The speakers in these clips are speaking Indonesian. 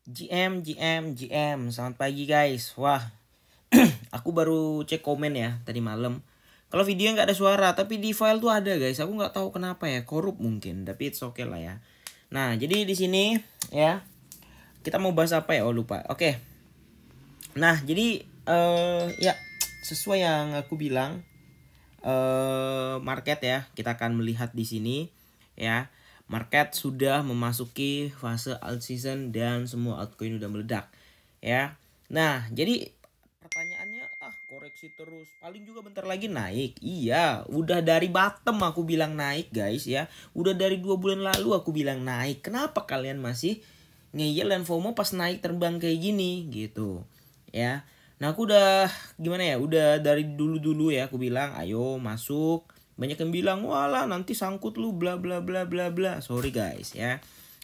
GM, selamat pagi guys. Wah, aku baru cek komen ya tadi malam. Kalau video nggak ada suara, tapi di file tuh ada guys. Aku nggak tahu kenapa ya, korup mungkin. Tapi it's okay lah ya. Nah, jadi di sini ya kita mau bahas apa ya? Oh lupa. Oke. Nah, jadi ya sesuai yang aku bilang, market ya, kita akan melihat di sini ya. Market sudah memasuki fase alt season dan semua altcoin udah meledak ya. Nah, jadi pertanyaannya, koreksi terus, paling juga bentar lagi naik. Iya, udah dari bottom aku bilang naik guys ya. Udah dari 2 bulan lalu aku bilang naik. Kenapa kalian masih ngeyel dan FOMO pas naik terbang kayak gini gitu ya. Nah, aku udah gimana ya, udah dari dulu ya aku bilang ayo masuk. Banyak yang bilang walah nanti sangkut lu bla bla bla bla bla. Sorry guys ya.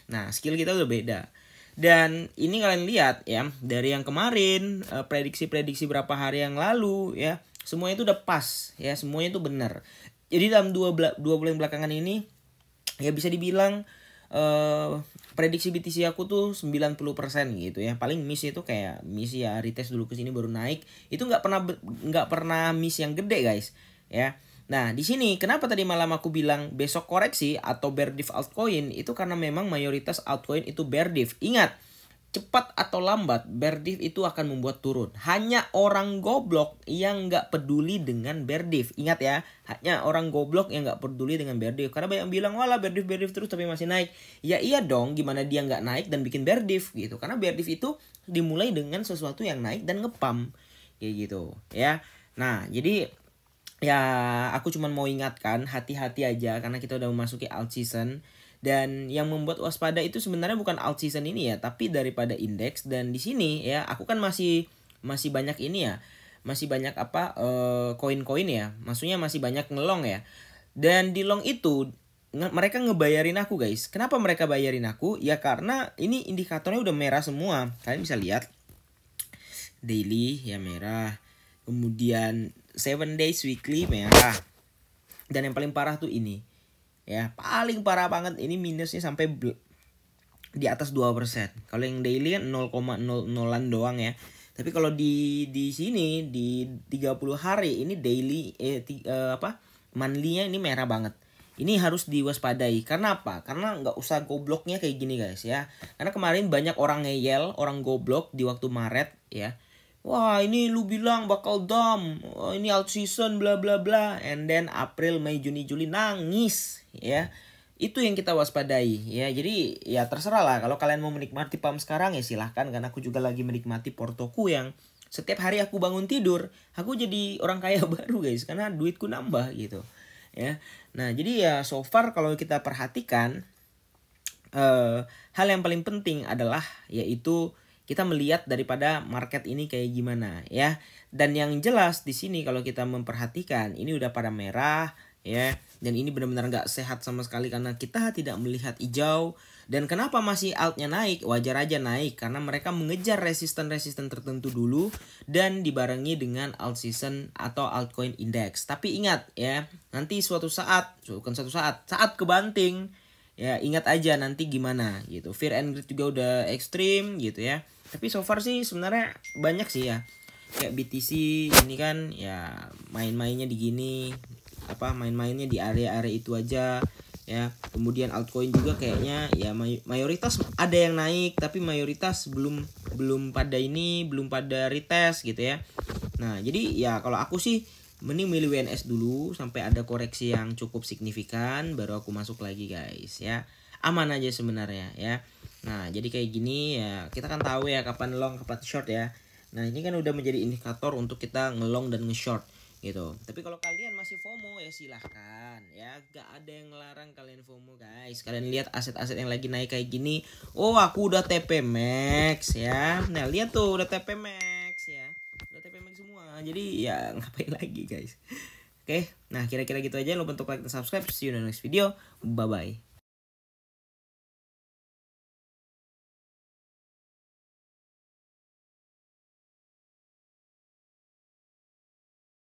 Nah, skill kita udah beda. Dan ini kalian lihat ya, dari yang kemarin, prediksi-prediksi berapa hari yang lalu ya, semuanya itu udah pas ya, semuanya itu benar. Jadi dalam 2 bulan belakangan ini ya bisa dibilang prediksi BTC aku tuh 90% gitu ya. Paling miss itu kayak miss ya, retest dulu ke sini baru naik. Itu nggak pernah miss yang gede guys ya. Nah, di sini kenapa tadi malam aku bilang besok koreksi atau bear div altcoin, itu karena memang mayoritas altcoin itu bear div. Ingat, cepat atau lambat bear div itu akan membuat turun. Hanya orang goblok yang nggak peduli dengan bear div. Ingat ya, hanya orang goblok yang nggak peduli dengan bear div. Karena banyak yang bilang, walah bear div terus tapi masih naik. Ya iya dong, gimana dia nggak naik dan bikin bear div gitu. Karena bear div itu dimulai dengan sesuatu yang naik dan ngepam kayak gitu ya. Nah, jadi ya aku cuma mau ingatkan, hati-hati aja karena kita udah memasuki alt season. Dan yang membuat waspada itu sebenarnya bukan alt season ini ya, tapi daripada indeks. Dan di sini ya aku kan masih banyak ini ya, masih banyak koin-koin ya, maksudnya masih banyak ngelong ya. Dan di long itu mereka ngebayarin aku guys. Kenapa mereka bayarin aku? Ya karena ini indikatornya udah merah semua. Kalian bisa lihat daily ya merah, kemudian 7 days weekly merah, dan yang paling parah tuh ini ya, paling parah banget ini minusnya sampai di atas 2%. Kalau yang daily kan 0,00an doang ya. Tapi kalau di sini di 30 hari ini daily monthly-nya ini merah banget. Ini harus diwaspadai. Karena apa? Karena nggak usah gobloknya kayak gini guys ya. Karena kemarin banyak orang ngeyel, orang goblok di waktu Maret ya. Wah, ini lu bilang bakal dump, ini alt season bla bla bla, and then April, Mei, Juni, Juli nangis ya. Itu yang kita waspadai ya. Jadi ya terserah lah, kalau kalian mau menikmati pump sekarang ya silahkan, karena aku juga lagi menikmati portoku yang setiap hari aku bangun tidur aku jadi orang kaya baru guys, karena duitku nambah gitu ya. Nah, jadi ya so far kalau kita perhatikan, hal yang paling penting adalah yaitu kita melihat daripada market ini kayak gimana ya. Dan yang jelas di sini kalau kita memperhatikan ini udah pada merah ya. Dan ini benar-benar nggak sehat sama sekali karena kita tidak melihat hijau. Dan kenapa masih altnya naik? Wajar aja naik karena mereka mengejar resisten-resisten tertentu dulu dan dibarengi dengan alt season atau altcoin index. Tapi ingat ya, nanti suatu saat, bukan suatu saat, saat kebanting ya, ingat aja nanti gimana gitu. Fear and greed juga udah ekstrim gitu ya. Tapi so far sih sebenarnya banyak sih ya. Kayak BTC ini kan ya main-mainnya di gini, main-mainnya di area-area itu aja ya. Kemudian altcoin juga kayaknya ya mayoritas ada yang naik tapi mayoritas belum pada retest gitu ya. Nah, jadi ya kalau aku sih mending milih WNS dulu sampai ada koreksi yang cukup signifikan baru aku masuk lagi guys ya. Aman aja sebenarnya ya. Nah, jadi kayak gini ya, kita kan tahu ya kapan long kapan short ya. Nah, ini kan udah menjadi indikator untuk kita ngelong dan nge-short gitu. Tapi kalau kalian masih FOMO ya silahkan ya, gak ada yang ngelarang kalian FOMO guys. Kalian lihat aset-aset yang lagi naik kayak gini, oh aku udah TP Max ya. Nah, lihat tuh udah TP Max ya, udah TP Max semua. Jadi ya ngapain lagi guys. Oke, nah kira-kira gitu aja. Lo bentuk like dan subscribe. See you in the next video. Bye bye.